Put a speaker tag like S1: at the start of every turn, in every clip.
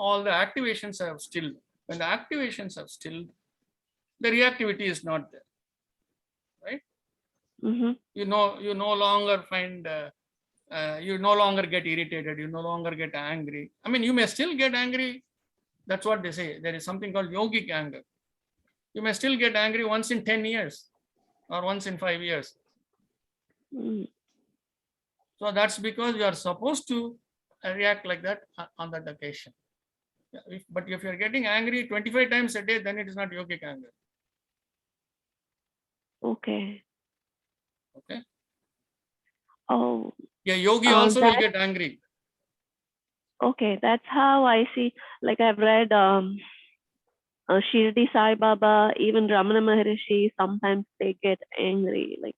S1: all the activations have stilled. When the activations have stilled, the reactivity is not there, right? You no longer find, you no longer get irritated, you no longer get angry. I mean, you may still get angry. That's what they say. There is something called yogic anger. You may still get angry once in 10 years or once in 5 years. So that's because you are supposed to react like that on that occasion. But if you're getting angry 25 times a day, then it is not yogic anger.
S2: Okay.
S1: Okay.
S2: Oh.
S1: Yeah, yogi also will get angry.
S2: Okay, that's how I see. Like I've read Shirdi Sai Baba, even Ramana Maharishi, sometimes they get angry. Like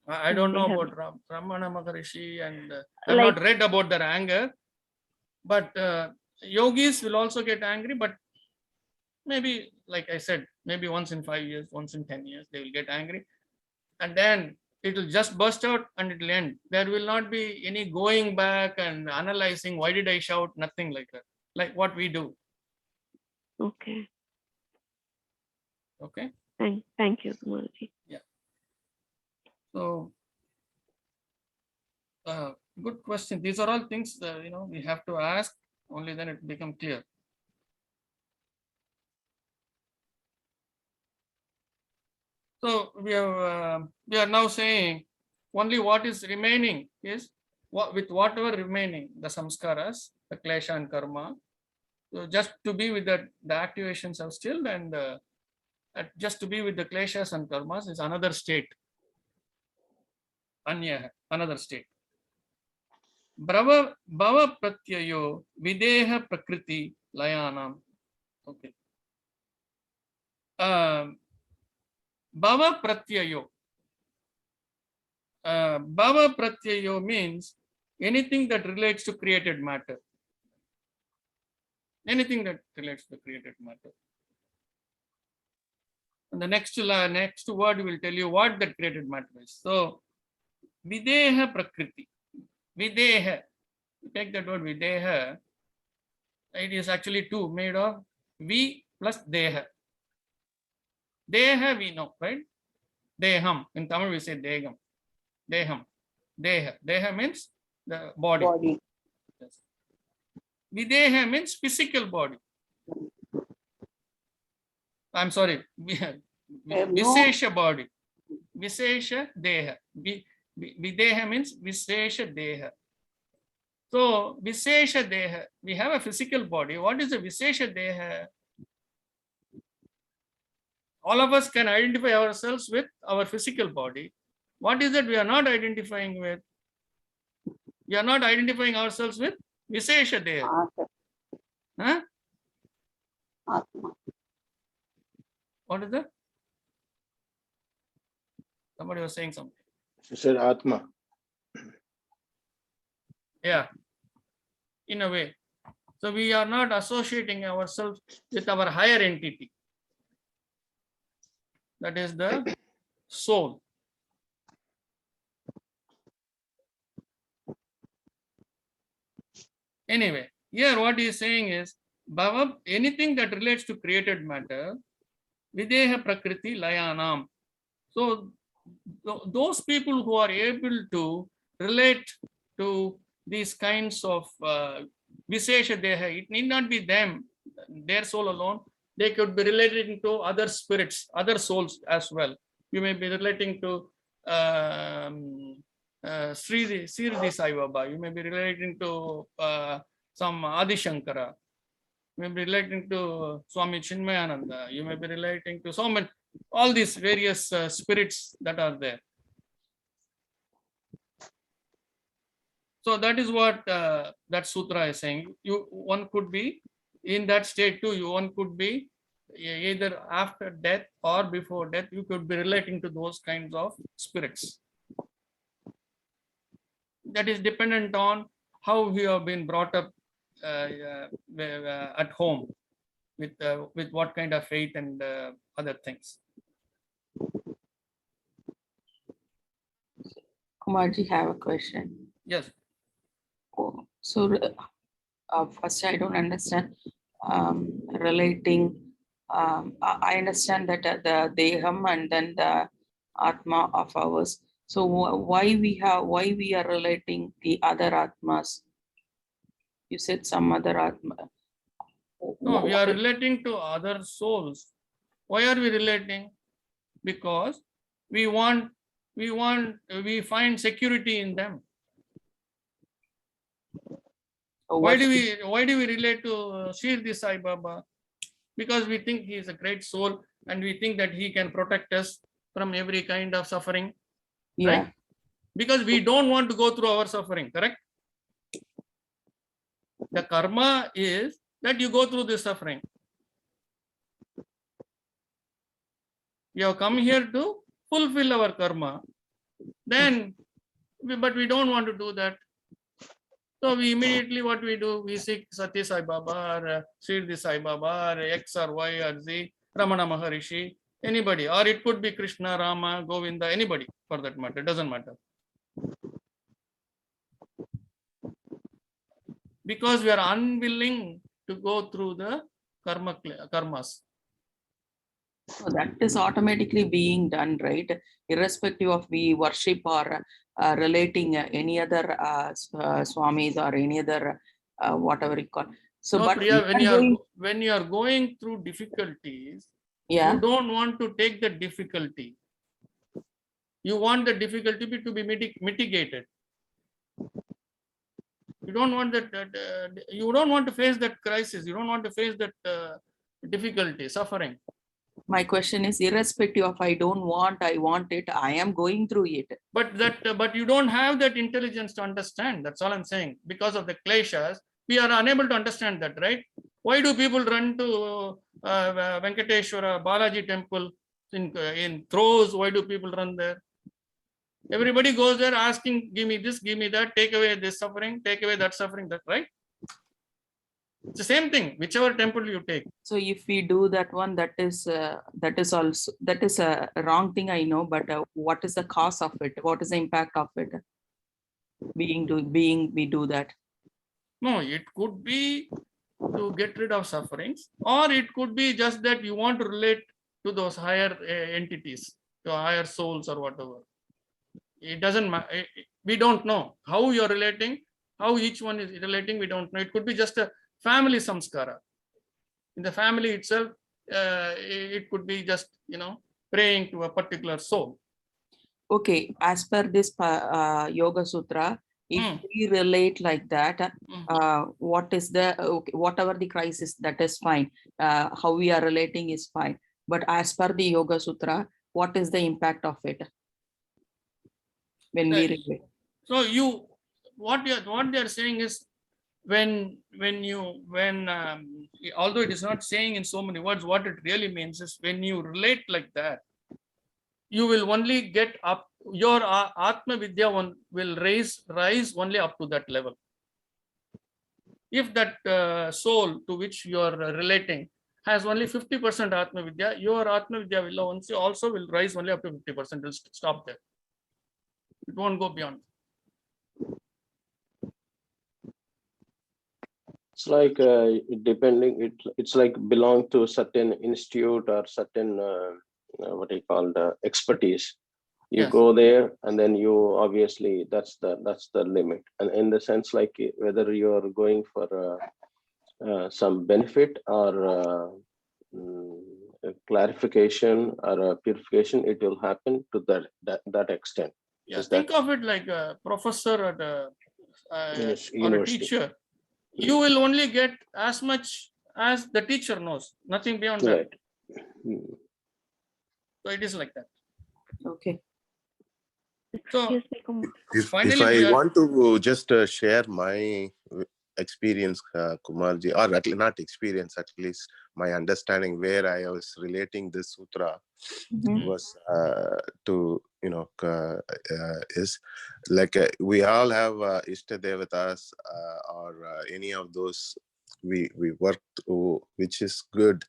S1: I don't know about Ramana Maharishi, and I've not read about their anger. But yogis will also get angry, but maybe, like I said, maybe once in 5 years, once in 10 years, they will get angry. And then it will just burst out and it will end. There will not be any going back and analyzing, why did I shout? Nothing like that. Like what we do.
S2: Okay.
S1: Okay.
S2: Thank you, Guruji.
S1: Yeah. So, good question. These are all things we have to ask. Only then it become clear. So we are now saying only what is remaining is with whatever remaining, the samskaras, the klesha and karma. So just to be with the activations are still, and just to be with the kleshas and karmas is another state. Another state. Bhava pratyayo videha prakriti layanam. Okay. Bhava pratyayo. Bhava pratyayo means anything that relates to created matter. Anything that relates to created matter. And the next word will tell you what that created matter is. So, videha prakriti. Videha. Take that word videha. It is actually two, made of V plus deha. Deha we know, right? Deham. In Tamil we say degam. Deham. Deha. Deha means the body. Yes. Videha means physical body. I'm sorry. Vishesha body. Vishesha deha. Videha means Vishesha deha. So, Vishesha deha. We have a physical body. What is the Vishesha deha? All of us can identify ourselves with our physical body. What is that we are not identifying with? We are not identifying ourselves with Vishesha Deha. Huh? What is that? Somebody was saying something.
S3: She said Atma.
S1: Yeah, in a way. So we are not associating ourselves with our higher entity. That is the soul. Anyway, here what he is saying is, Bhava, anything that relates to created matter, Videha Prakriti Layanam. So those people who are able to relate to these kinds of Vishesha Deha, it need not be them, their soul alone. They could be relating to other spirits, other souls as well. You may be relating to Sri Sai Baba. You may be relating to some Adi Shankara. You may be relating to Swami Chinmayananda. You may be relating to so many, all these various spirits that are there. So that is what that sutra is saying. One could be in that state too. One could be either after death or before death. You could be relating to those kinds of spirits. That is dependent on how you have been brought up at home, with what kind of faith and other things.
S4: Kumarji have a question.
S1: Yes.
S4: So
S3: First, I don't understand relating. I understand that the Deham and then the Atma of ours. So why we are relating the other Atmas? You said some other Atma.
S1: No, we are relating to other souls. Why are we relating? Because we find security in them. Why do we relate to Shirdi Sai Baba? Because we think he is a great soul and we think that he can protect us from every kind of suffering.
S3: Yeah.
S1: Right? Because we don't want to go through our suffering, correct? The karma is that you go through this suffering. We have come here to fulfill our karma. Then, but we don't want to do that. So we immediately what we do, we seek Satya Sai Baba or Shirdi Sai Baba or X or Y or Z, Ramana Maharishi, anybody, or it could be Krishna, Rama, Govinda, anybody for that matter, doesn't matter. Because we are unwilling to go through the karmas.
S3: So that is automatically being done, right? Irrespective of we worship or relating any other swamis or any other whatever you call. So,
S1: no,
S3: but
S1: Priya, when you are going through difficulties,
S3: yeah,
S1: you don't want to take the difficulty. You want the difficulty to be mitigated. You don't want that. You don't want to face that crisis. You don't want to face that difficulty, suffering.
S3: My question is irrespective of I want it. I am going through it.
S1: But you don't have that intelligence to understand. That's all I'm saying. Because of the kleshas, we are unable to understand that, right? Why do people run to Venkateshwara Balaji temple in throes? Why do people run there? Everybody goes there asking, give me this, give me that, take away this suffering, take away that suffering, that, right? It's the same thing, whichever temple you take.
S3: So if we do that one, that is a wrong thing, I know, but what is the cause of it? What is the impact of it? We do that.
S1: No, it could be to get rid of sufferings, or it could be just that you want to relate to those higher entities, to higher souls or whatever. It doesn't matter. We don't know how you're relating, how each one is relating. We don't know. It could be just a family samskara. In the family itself, it could be just, praying to a particular soul.
S3: Okay, as per this Yoga Sutra, if we relate like that, what is the whatever the crisis, that is fine. How we are relating is fine. But as per the Yoga Sutra, what is the impact of it when we relate?
S1: So what they are saying is, when although it is not saying in so many words, what it really means is when you relate like that, you will only get up, your Atma Vidya will rise only up to that level. If that soul to which you are relating has only 50% Atma Vidya, your Atma Vidya will also will rise only up to 50%. It will stop there. It won't go beyond.
S4: It's like depending. It's like belong to a certain institute or certain what do you call the expertise. You
S1: Yes.
S4: go there, and then you obviously that's the limit. And in the sense, like whether you are going for some benefit or a clarification or a purification, it will happen to that extent.
S1: Yeah, think of it like a professor or a teacher. You will only get as much as the teacher knows, nothing beyond that. So it is like that.
S3: Okay.
S1: So
S5: if I want to just share my experience, Kumarji, or not experience, at least my understanding where I was relating this sutra was to, is like we all have Ishta Devatas or any of those we work through, which is good.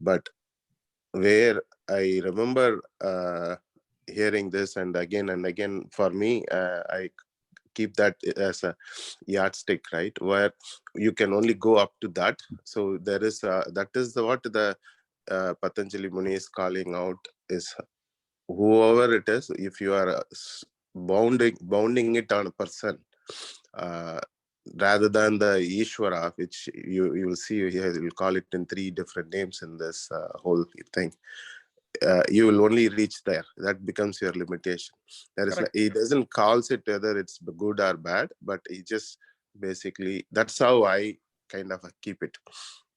S5: But where I remember hearing this and again, for me, I keep that as a yardstick, right? Where you can only go up to that. So there is that is what the Patanjali Muni is calling out, is whoever it is, if you are bounding it on a person, rather than the Ishvara, which you will see here, you'll call it in 3 different names in this whole thing. You will only reach there. That becomes your limitation. There is he doesn't calls it whether it's good or bad, but he just basically, that's how I kind of keep it.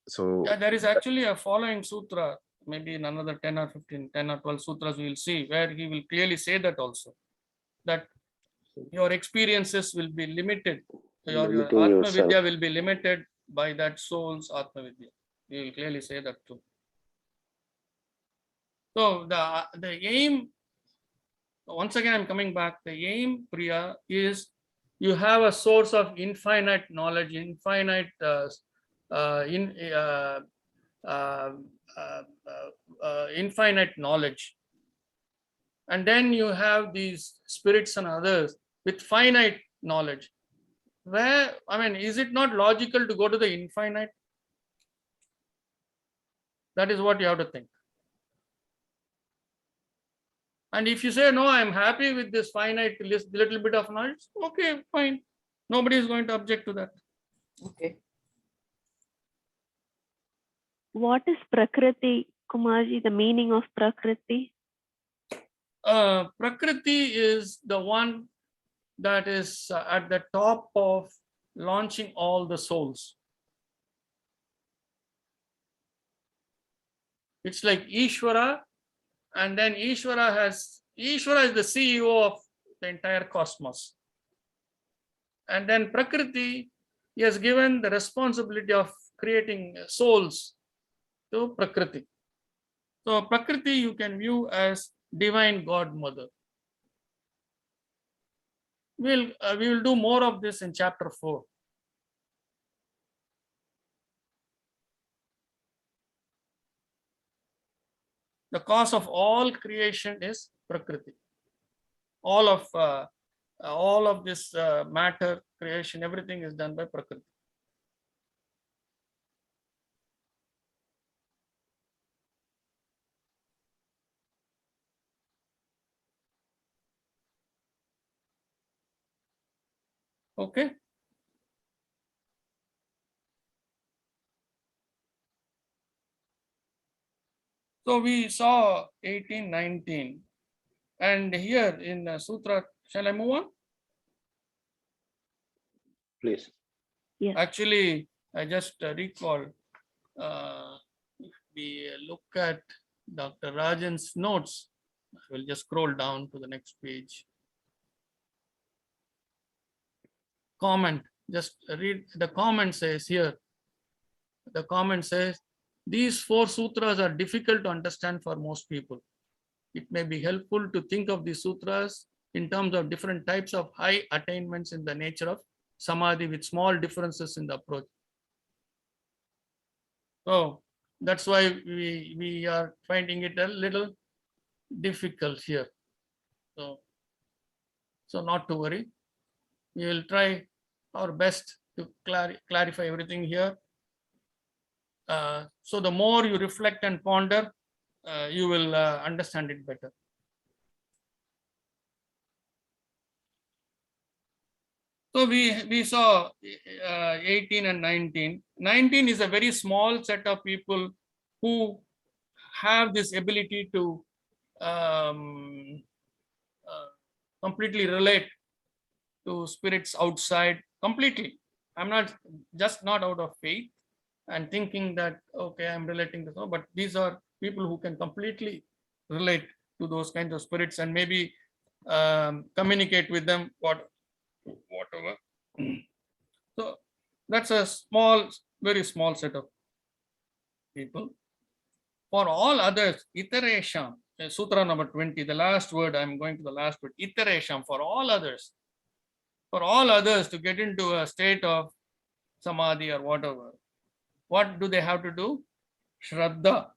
S5: So
S1: yeah, there is actually a following sutra, maybe in another 10 or 15, 10 or 12 sutras we will see, where he will clearly say that also, that your experiences will be limited. Your
S4: Limiting
S1: Atma
S4: yourself.
S1: Vidya will be limited by that soul's Atma Vidya. He will clearly say that too. So the aim, once again I'm coming back, the aim, Priya, is you have a source of infinite knowledge, infinite infinite knowledge, and then you have these spirits and others with finite knowledge. Where, I mean, is it not logical to go to the infinite? That is what you have to think. And if you say, no, I'm happy with this finite little bit of knowledge, okay, fine. Nobody is going to object to that.
S3: Okay.
S2: What is Prakriti, Kumarji, the meaning of Prakriti?
S1: Prakriti is the one that is at the top of launching all the souls. It's like Ishvara, and then Ishvara is the CEO of the entire cosmos. And then Prakriti, he has given the responsibility of creating souls to Prakriti. So Prakriti you can view as divine godmother. We will do more of this in chapter 4. The cause of all creation is Prakriti. All of this matter, creation, everything is done by Prakriti. Okay. So we saw 18, 19. And here in Sutra, shall I move on?
S4: Please.
S2: Yes.
S1: Actually, I just recall, if we look at Dr. Rajan's notes, I will just scroll down to the next page. Comment, just read the comment says here. The comment says, these 4 sutras are difficult to understand for most people. It may be helpful to think of these sutras in terms of different types of high attainments in the nature of samadhi with small differences in the approach. So that's why we are finding it a little difficult here. So not to worry. We will try our best to clarify everything here. So the more you reflect and ponder, you will understand it better. So we saw 18 and 19. 19 is a very small set of people who have this ability to completely relate to spirits outside completely. I'm not out of faith and thinking that, okay, I'm relating to this, but these are people who can completely relate to those kinds of spirits and maybe communicate with them, whatever. So that's a very small set of people. For all others, iteresham, sutra number 20, the last word, I'm going to the last word, iteresham, for all others to get into a state of samadhi or whatever, what do they have to do? Shraddha,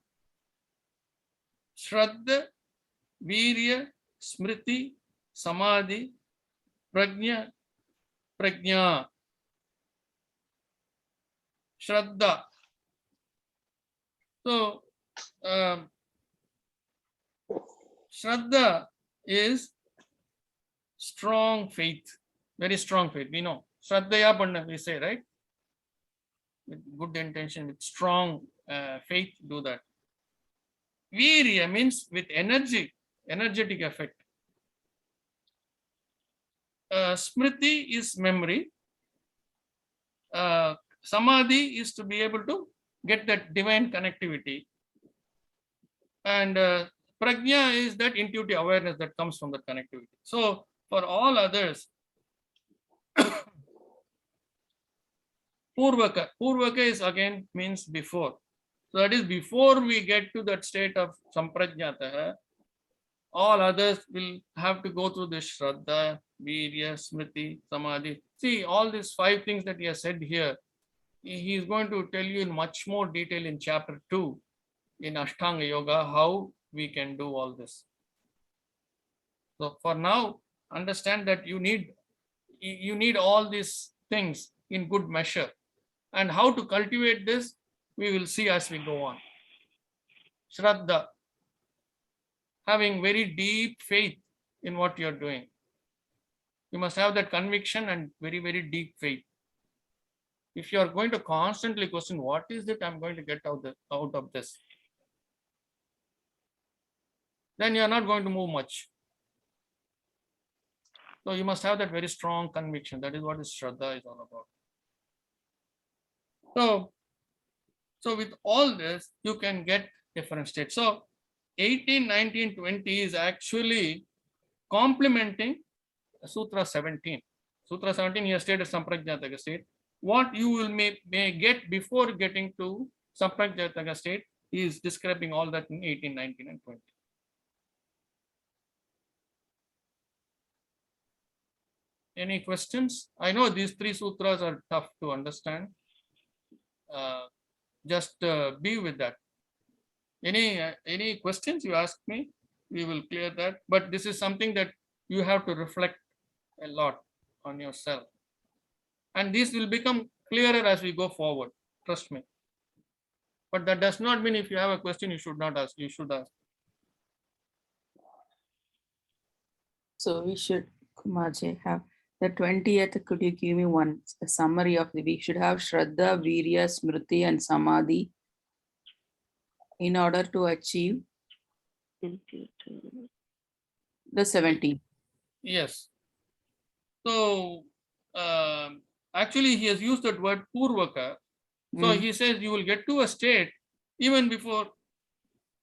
S1: virya, smriti, samadhi, prajna, prajna, shraddha. So, shraddha is strong faith, very strong faith. We know. Shraddhaya panna, we say, right? With good intention, with strong faith, do that. Virya means with energy, energetic effect. Smriti is memory. Samadhi is to be able to get that divine connectivity. And prajna is that intuitive awareness that comes from that connectivity. So for all others, purvaka. Purvaka is again means before. So that is before we get to that state of samprajnata, all others will have to go through this shraddha, virya, smriti, samadhi. See, all these 5 things that he has said here, he is going to tell you in much more detail in chapter 2 in Ashtanga Yoga how we can do all this. So for now, understand that you need all these things in good measure. And how to cultivate this, we will see as we go on. Shraddha, having very deep faith in what you are doing. You must have that conviction and very, very deep faith. If you are going to constantly question, what is it I'm going to get out of this? Then you are not going to move much. So you must have that very strong conviction. That is what Shraddha is all about. So with all this, you can get different states. So 18, 19, 20 is actually complementing Sutra 17. Sutra 17, he has stated Samprajnataka state. What you will may get before getting to Samprajnataka state, he is describing all that in 18, 19, and 20. Any questions? I know these 3 sutras are tough to understand. Just be with that. Any questions you ask me, we will clear that. But this is something that you have to reflect a lot on yourself. And this will become clearer as we go forward. Trust me. But that does not mean if you have a question, you should not ask. You should ask.
S3: So we should, Kumarji, have the 20th. Could you give me a summary of the week? Should have Shraddha, Virya, Smriti, and Samadhi in order to achieve the 17th.
S1: Yes. So actually, he has used that word purvaka. So he says you will get to a state even before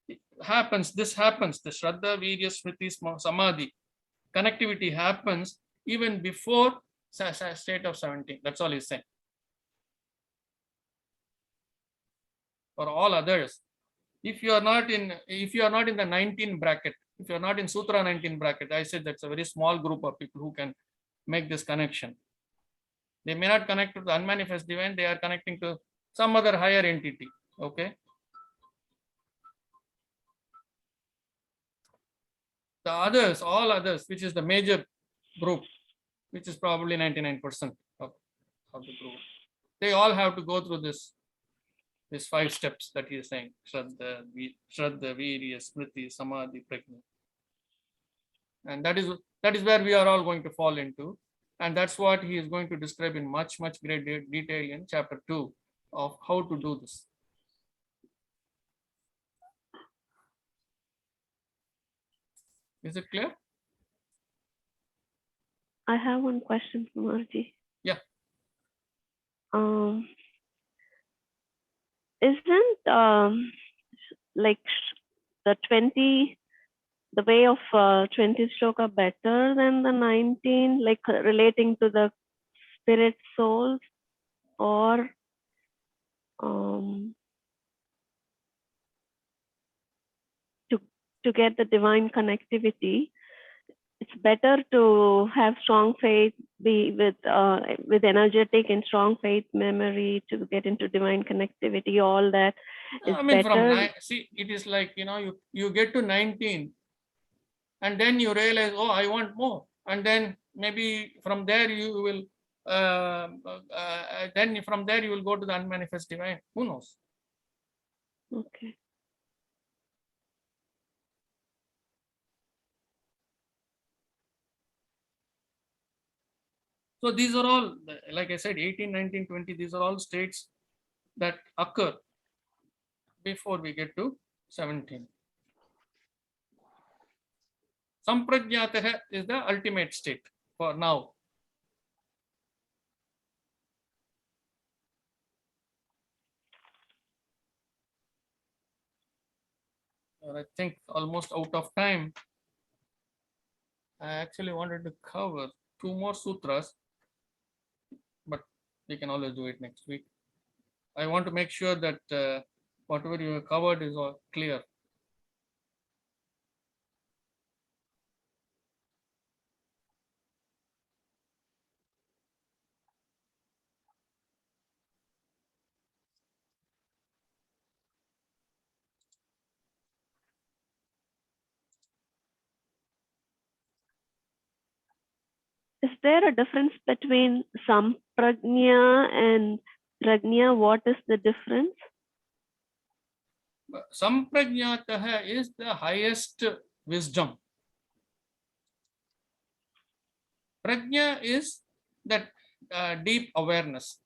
S1: it happens. This happens. The Shraddha, Virya, Smriti, Samadhi connectivity happens even before state of 17. That's all he's saying. For all others, if you are not in the 19 bracket, if you are not in Sutra 19 bracket, I said that's a very small group of people who can make this connection. They may not connect to the unmanifest divine, they are connecting to some other higher entity. Okay. The others, all others, which is the major group, which is probably 99% of the group, they all have to go through these 5 steps that he is saying: Shraddha, Virya, Smriti, Samadhi, Prajna. And that is where we are all going to fall into. And that's what he is going to describe in much, much greater detail in chapter 2 of how to do this. Is it clear?
S2: I have one question, Kumarji.
S1: Yeah.
S2: Isn't like the 20, the way of 20 shloka better than the 19, like relating to the spirit souls, or to get the divine connectivity? It's better to have strong faith, be with energetic and strong faith memory to get into divine connectivity. All that is better.
S1: See, it is like, you get to 19 and then you realize, oh, I want more. And then maybe from there you will then from there you will go to the unmanifest divine. Who knows?
S2: Okay.
S1: So these are all, like I said, 18, 19, 20, these are all states that occur before we get to 17. Samprajnataha is the ultimate state for now. I think almost out of time. I actually wanted to cover 2 more sutras, but we can always do it next week. I want to make sure that whatever you have covered is all clear.
S2: Is there a difference between Samprajna and Prajna? What is the difference?
S1: Samprajnataha is the highest wisdom. Prajna is that deep awareness.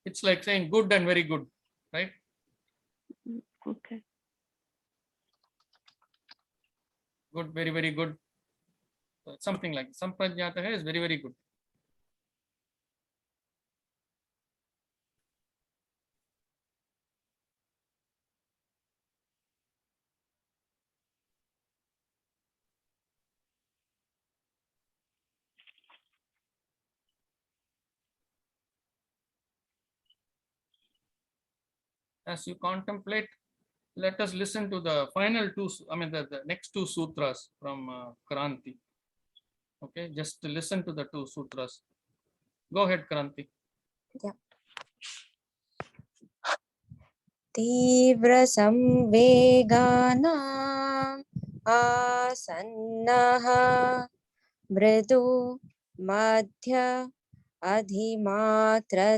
S1: It's like saying good and very good, right?
S2: Okay.
S1: Good, very, very good. Something like Samprajnataha is very, very good. As you contemplate, let us listen to the final two, the next 2 sutras from Kranti. Okay, just to listen to the 2 sutras. Go ahead, Kranti.
S6: Yeah. तीव्र संवेगानाम् आसन्नः मृदु मध्य अधिमात्रत्वात्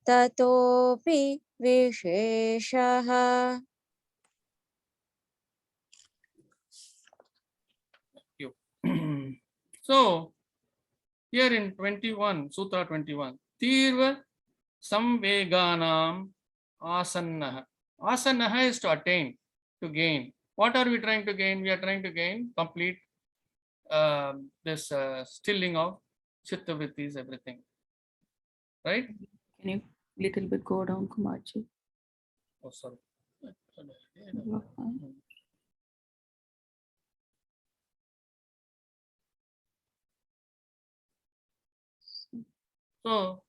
S6: ततोऽपि विशेषः.
S1: So here in 21, Sutra 21, Tirva Samveganam Asannaha. Asannaha is to attain, to gain. What are we trying to gain? We are trying to gain complete this stilling of chitta vrittis, everything. Right?
S3: Can you little bit go down, Kumarji?
S1: Oh, sorry. So,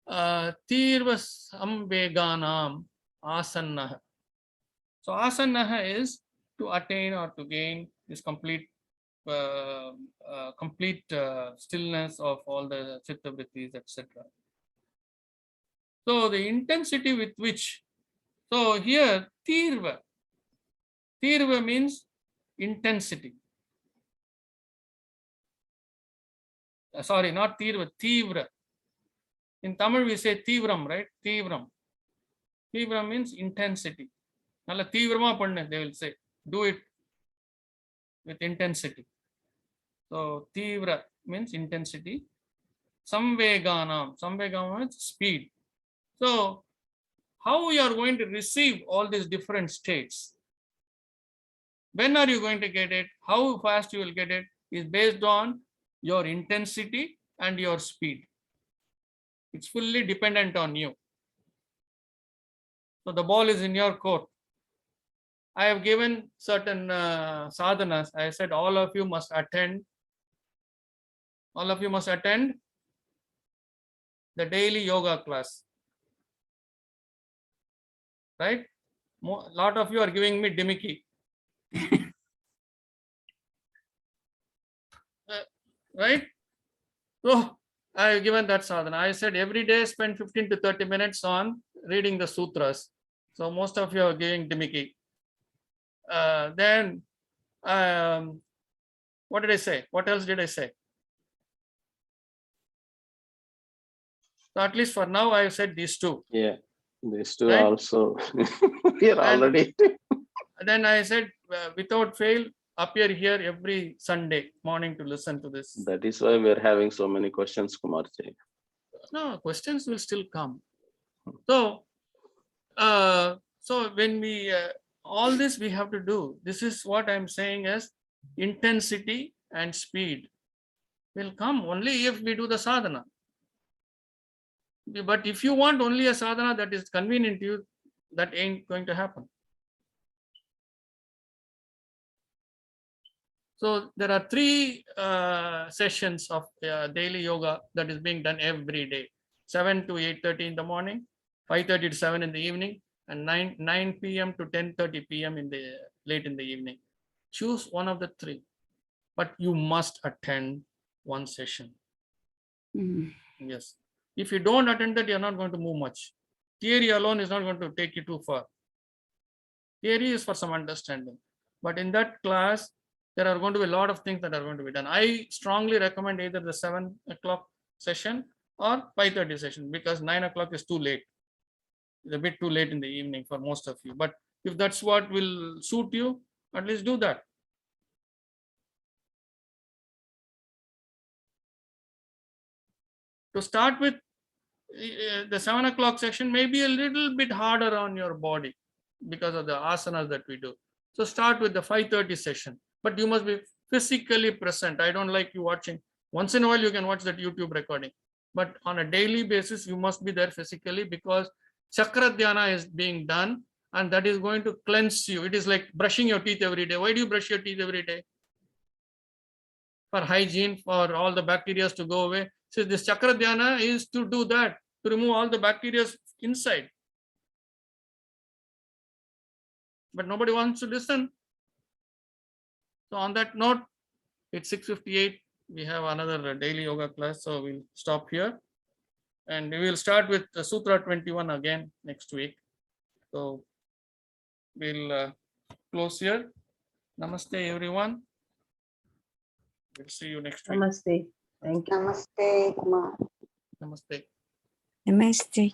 S1: Tirva Samveganam Asannaha. So, Asannaha is to attain or to gain this complete stillness of all the chitta vrittis, etc. So, the intensity with which, so here Tirva means intensity. Sorry, not Tivra. In Tamil we say Tivram, right? Tivram means intensity. Nalla Tivrama pannu, they will say. Do it with intensity. So Tivra means intensity. Samveganam means speed. So how you are going to receive all these different states? When are you going to get it? How fast you will get it is based on your intensity and your speed. It's fully dependent on you. So the ball is in your court. I have given certain sadhanas. I said all of you must attend. All of you must attend the daily yoga class. Right? A lot of you are giving me dimiki. Right? So I have given that sadhana. I said every day spend 15 to 30 minutes on reading the sutras. So most of you are giving Dimiki. Then, what did I say? What else did I say? So at least for now, I have said these two.
S4: Yeah, these two
S1: Right.
S4: also. We are
S1: And-
S4: already.
S1: Then I said, without fail, appear here every Sunday morning to listen to this.
S4: That is why we are having so many questions, Kumarji.
S1: No, questions will still come. So, when we all this we have to do. This is what I'm saying as intensity and speed will come only if we do the sadhana. But if you want only a sadhana that is convenient to you, that ain't going to happen. So there are 3 sessions of daily yoga that is being done every day: 7 to 8:30 in the morning, 5:30 to 7 in the evening, and 9 p.m. to 10:30 p.m. in the late in the evening. Choose one of the 3, but you must attend one session. Yes. If you don't attend that, you're not going to move much. Theory alone is not going to take you too far. Theory is for some understanding, but in that class, there are going to be a lot of things that are going to be done. I strongly recommend either the 7 o'clock session or 5:30 session, because 9 o'clock is too late. It's a bit too late in the evening for most of you. But if that's what will suit you, at least do that. To start with, the 7 o'clock section may be a little bit harder on your body because of the asanas that we do. So start with the 5:30 session, but you must be physically present. I don't like you watching. Once in a while, you can watch that YouTube recording, but on a daily basis, you must be there physically, because chakra dhyana is being done, and that is going to cleanse you. It is like brushing your teeth every day. Why do you brush your teeth every day? For hygiene, for all the bacteria to go away. So this chakra dhyana is to do that, to remove all the bacteria inside. But nobody wants to listen. So on that note, it's 6:58. We have another daily yoga class, so we'll stop here. And we will start with Sutra 21 again next week. So we'll close here. Namaste, everyone. We'll see you next week.
S7: Namaste. Thank you.
S8: Namaste, Kumar.
S1: Namaste.
S6: Namaste.